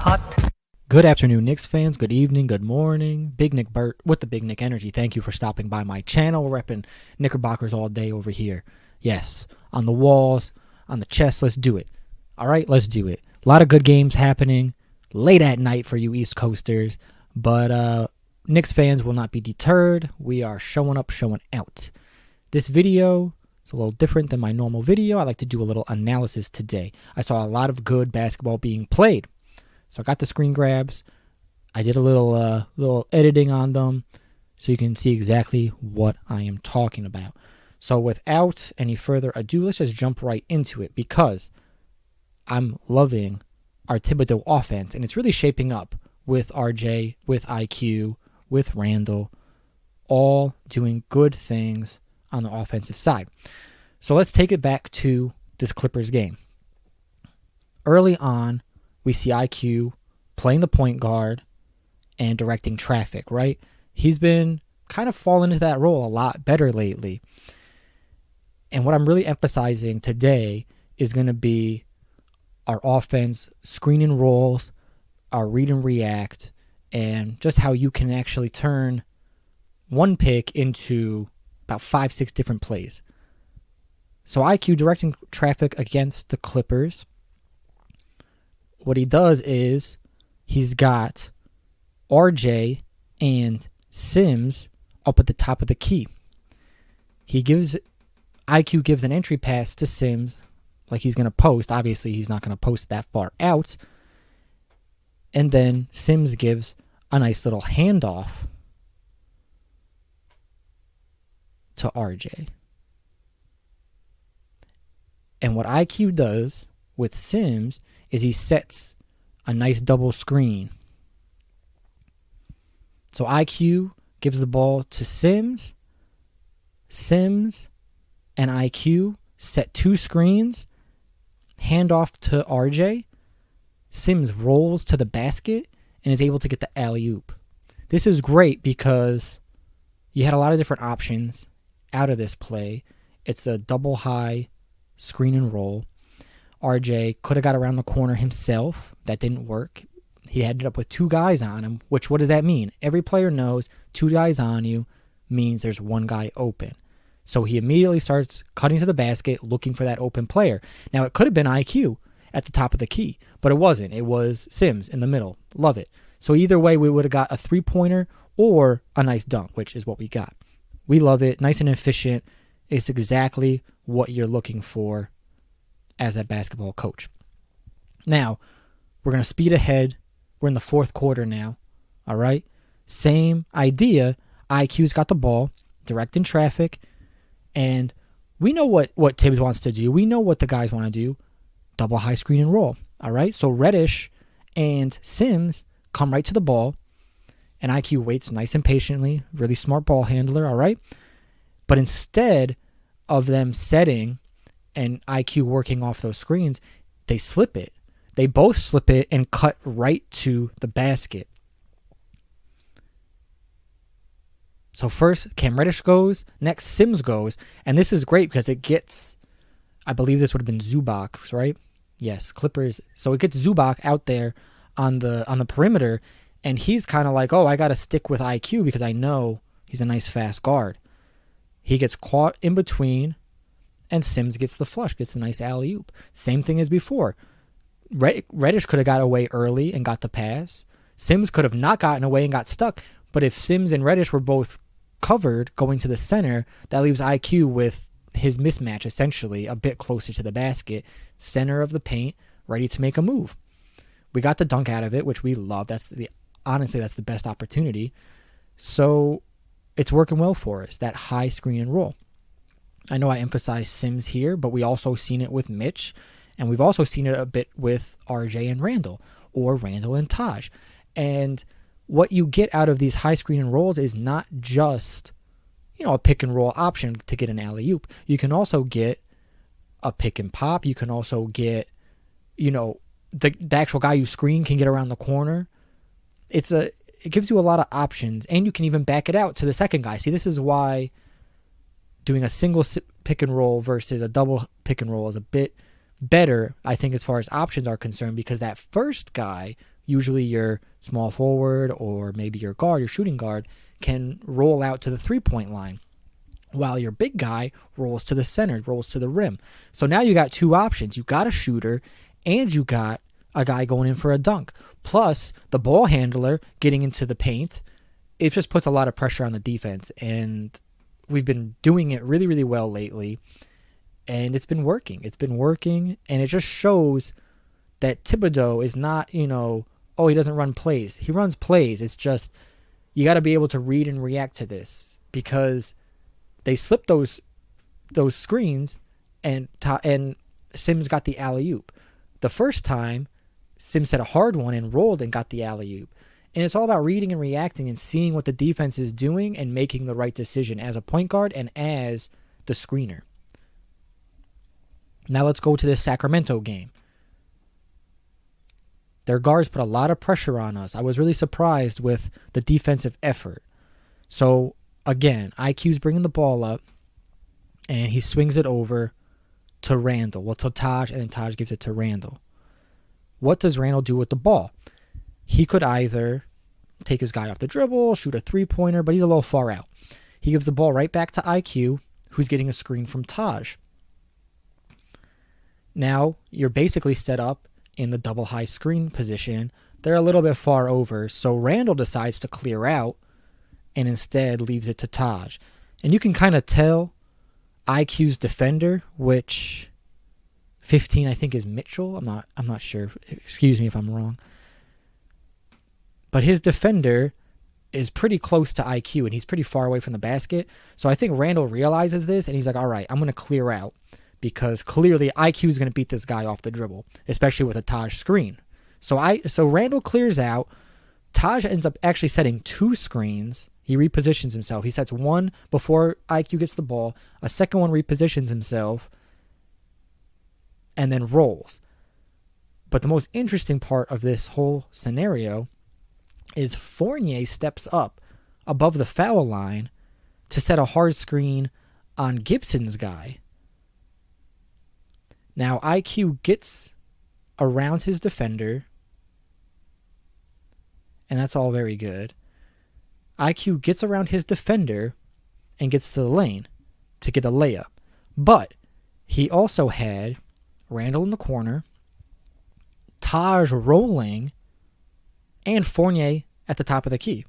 hot. Good afternoon, Knicks fans. Good evening, good morning. Big Nick Burt with the Big Nick Energy. Thank you for stopping by my channel. We're repping Knickerbockers all day over here. Yes, on the walls, on the chest. Let's do it. All right, let's do it. A lot of good games happening late at night for you East Coasters, but Knicks fans will not be deterred. We are showing up, showing out. This video is a little different than my normal video. I like to do a little analysis today. I saw a lot of good basketball being played. So I got the screen grabs. I did a little editing on them so you can see exactly what I am talking about. So without any further ado, let's just jump right into it because I'm loving our Thibodeau offense, and it's really shaping up with RJ, with IQ, with Randle, all doing good things on the offensive side. So let's take it back to this Clippers game. Early on, we see IQ playing the point guard and directing traffic, right? He's been kind of falling into that role a lot better lately. And what I'm really emphasizing today is going to be our offense, screen and rolls, our read and react, and just how you can actually turn one pick into about 5-6 different plays. So IQ directing traffic against the Clippers. What he does is he's got RJ and Sims up at the top of the key. IQ gives an entry pass to Sims like he's going to post. Obviously, he's not going to post that far out. And then Sims gives a nice little handoff to RJ. And what IQ does with Sims is he sets a nice double screen. So IQ gives the ball to Sims. Sims and IQ set two screens. Handoff to RJ. Sims rolls to the basket and is able to get the alley-oop. This is great because you had a lot of different options out of this play. It's a double high screen and roll. RJ could have got around the corner himself. That didn't work. He ended up with two guys on him, which what does that mean? Every player knows two guys on you means there's one guy open. So he immediately starts cutting to the basket, looking for that open player. Now, it could have been IQ at the top of the key, but it wasn't. It was Sims in the middle. Love it. So either way, we would have got a three-pointer or a nice dunk, which is what we got. We love it. Nice and efficient. It's exactly what you're looking for as a basketball coach. Now, we're going to speed ahead. We're in the fourth quarter now. All right? Same idea. IQ's got the ball, directing traffic, and we know what Thibs wants to do. We know what the guys want to do. Double high screen and roll. All right? So Reddish and Sims come right to the ball, and IQ waits nice and patiently. Really smart ball handler, all right? But instead of them setting and IQ working off those screens, they slip it. They both slip it and cut right to the basket. So first, Cam Reddish goes. Next, Sims goes. And this is great because it gets, I believe this would have been Zubac, right? Yes, Clippers. So it gets Zubac out there on the perimeter. And he's kind of like, oh, I got to stick with IQ because I know he's a nice fast guard. He gets caught in between, and Sims gets the flush, gets the nice alley-oop. Same thing as before. Reddish could have got away early and got the pass. Sims could have not gotten away and got stuck. But if Sims and Reddish were both covered going to the center, that leaves IQ with his mismatch, essentially, a bit closer to the basket, center of the paint, ready to make a move. We got the dunk out of it, which we love. Honestly, that's the best opportunity. So it's working well for us, that high screen and roll. I know I emphasize Sims here, but we also seen it with Mitch, and we've also seen it a bit with RJ and Randle, or Randle and Taj. And what you get out of these high screen and rolls is not just, a pick and roll option to get an alley-oop. You can also get a pick and pop. You can also get, the actual guy you screen can get around the corner. It gives you a lot of options, and you can even back it out to the second guy. See, this is why doing a single pick and roll versus a double pick and roll is a bit better, I think, as far as options are concerned, because that first guy Usually your small forward or maybe your guard, your shooting guard, can roll out to the three-point line, while your big guy rolls to the center, rolls to the rim. So now you got two options. You got a shooter and you got a guy going in for a dunk. Plus the ball handler getting into the paint. It just puts a lot of pressure on the defense, and we've been doing it really, really well lately, and it's been working. It's been working, and it just shows that Thibodeau is not, he doesn't run plays. He runs plays. It's just you got to be able to read and react to this, because they slipped those screens, and Sims got the alley-oop. The first time, Sims had a hard one and rolled and got the alley-oop. And it's all about reading and reacting and seeing what the defense is doing and making the right decision as a point guard and as the screener. Now let's go to this Sacramento game. Their guards put a lot of pressure on us. I was really surprised with the defensive effort. So, again, IQ's bringing the ball up, and he swings it over to Randle. Well, to Taj, and then Taj gives it to Randle. What does Randle do with the ball? He could either take his guy off the dribble, shoot a three-pointer, but he's a little far out. He gives the ball right back to IQ, who's getting a screen from Taj. Now, you're basically set up in the double high screen position. They're a little bit far over, so Randle decides to clear out and instead leaves it to Taj. And you can kind of tell IQ's defender, which 15 I think is Mitchell. I'm not sure. Excuse me if I'm wrong. But his defender is pretty close to IQ, and he's pretty far away from the basket. So I think Randle realizes this, and he's like, all right, I'm going to clear out, because clearly IQ is going to beat this guy off the dribble, especially with a Taj screen. So Randle clears out. Taj ends up actually setting two screens. He repositions himself. He sets one before IQ gets the ball. A second one repositions himself and then rolls. But the most interesting part of this whole scenario is Fournier steps up above the foul line to set a hard screen on Gibson's guy. Now IQ gets around his defender, and that's all very good. IQ gets around his defender and gets to the lane to get a layup. But he also had Randle in the corner, Taj rolling, and Fournier at the top of the key.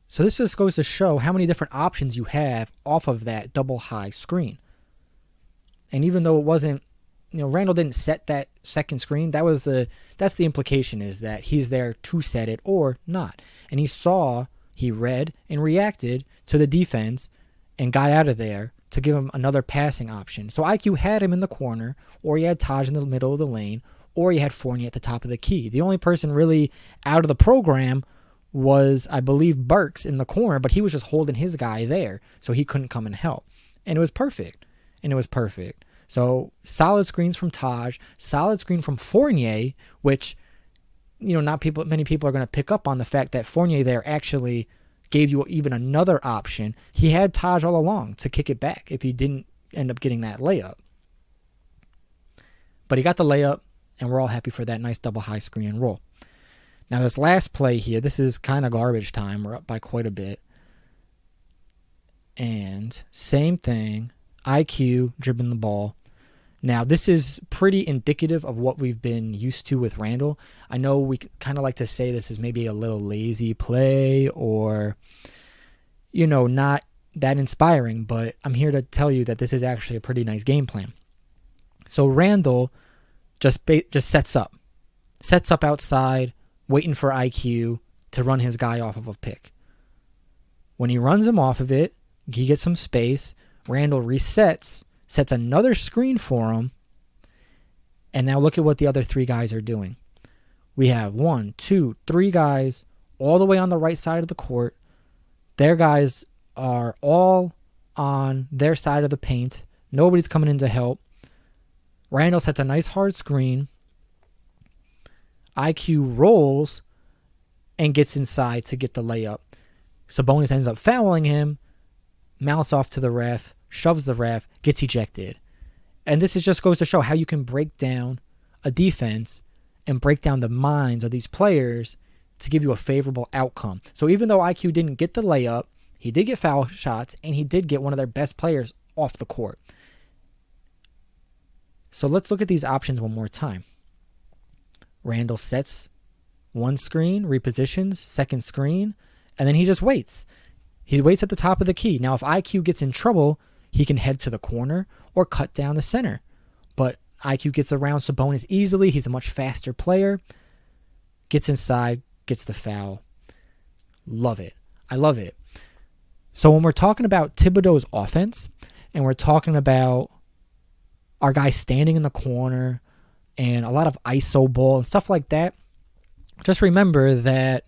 So this just goes to show how many different options you have off of that double high screen. And even though it wasn't, Randle didn't set that second screen, that's the implication, is that he's there to set it or not. And he read and reacted to the defense and got out of there to give him another passing option. So IQ had him in the corner, or he had Taj in the middle of the lane, or he had Fournier at the top of the key. The only person really out of the program was, I believe, Burks in the corner, but he was just holding his guy there, so he couldn't come and help. And it was perfect. So solid screens from Taj, solid screen from Fournier, which, many people are going to pick up on the fact that Fournier there actually gave you even another option. He had Taj all along to kick it back if he didn't end up getting that layup. But he got the layup, and we're all happy for that nice double high screen and roll. Now this last play here, this is kind of garbage time. We're up by quite a bit. And same thing, IQ dribbling the ball. Now this is pretty indicative of what we've been used to with Randle. I know we kind of like to say this is maybe a little lazy play or, not that inspiring, but I'm here to tell you that this is actually a pretty nice game plan. So Randle just sets up outside, waiting for IQ to run his guy off of a pick. When he runs him off of it, he gets some space. Randle resets, sets another screen for him, and now look at what the other three guys are doing. We have 1, 2, 3 guys all the way on the right side of the court. Their guys are all on their side of the paint. Nobody's coming in to help. Randle sets a nice hard screen. IQ rolls and gets inside to get the layup. Sabonis ends up fouling him, mouths off to the ref, shoves the ref, gets ejected. And this just goes to show how you can break down a defense and break down the minds of these players to give you a favorable outcome. So even though IQ didn't get the layup, he did get foul shots, and he did get one of their best players off the court. So let's look at these options one more time. Randle sets one screen, repositions, second screen, and then he just waits. He waits at the top of the key. Now, if IQ gets in trouble, he can head to the corner or cut down the center. But IQ gets around Sabonis easily. He's a much faster player. Gets inside, gets the foul. Love it. I love it. So when we're talking about Thibodeau's offense, and we're talking about our guy standing in the corner and a lot of ISO ball and stuff like that, just remember that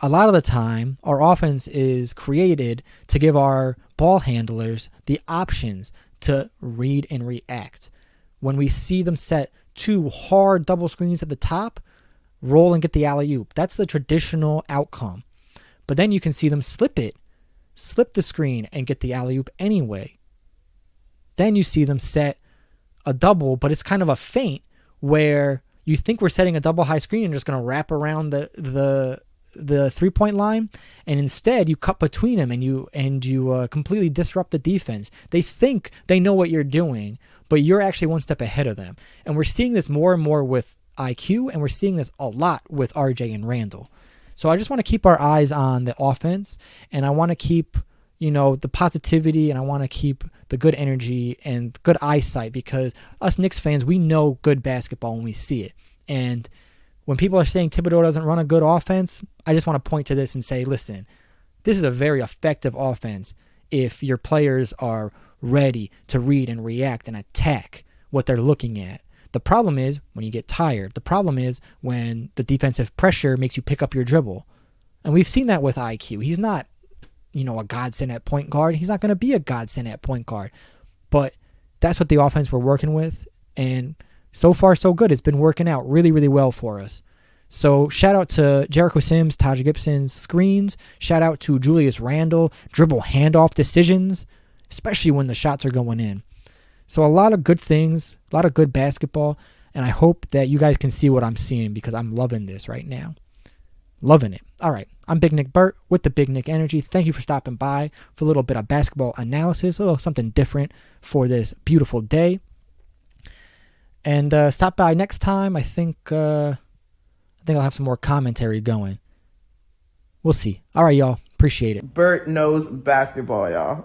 a lot of the time our offense is created to give our ball handlers the options to read and react. When we see them set two hard double screens at the top, roll and get the alley-oop. That's the traditional outcome. But then you can see them slip the screen and get the alley-oop anyway. Then you see them set a double, but it's kind of a feint where you think we're setting a double high screen and just going to wrap around the 3-point line, and instead you cut between them and you completely disrupt the defense. They think they know what you're doing, but you're actually one step ahead of them. And we're seeing this more and more with IQ, and we're seeing this a lot with RJ and Randle. So I just want to keep our eyes on the offense, and I want to keep, the positivity, and I want to keep the good energy and good eyesight, because us Knicks fans, we know good basketball when we see it. And when people are saying Thibodeau doesn't run a good offense, I just want to point to this and say, listen, this is a very effective offense if your players are ready to read and react and attack what they're looking at. The problem is when you get tired. The problem is when the defensive pressure makes you pick up your dribble. And we've seen that with IQ. He's not, a godsend at point guard. He's not going to be a godsend at point guard. But that's what the offense we're working with. And so far, so good. It's been working out really, really well for us. So shout out to Jericho Sims, Taj Gibson's screens. Shout out to Julius Randle, dribble handoff decisions, especially when the shots are going in. So a lot of good things, a lot of good basketball, and I hope that you guys can see what I'm seeing, because I'm loving this right now. Loving it. All right, I'm Big Nick Burt with the Big Nick Energy. Thank you for stopping by for a little bit of basketball analysis, a little something different for this beautiful day. And stop by next time. I think I'll have some more commentary going. We'll see. All right, y'all. Appreciate it. Burt knows basketball, y'all.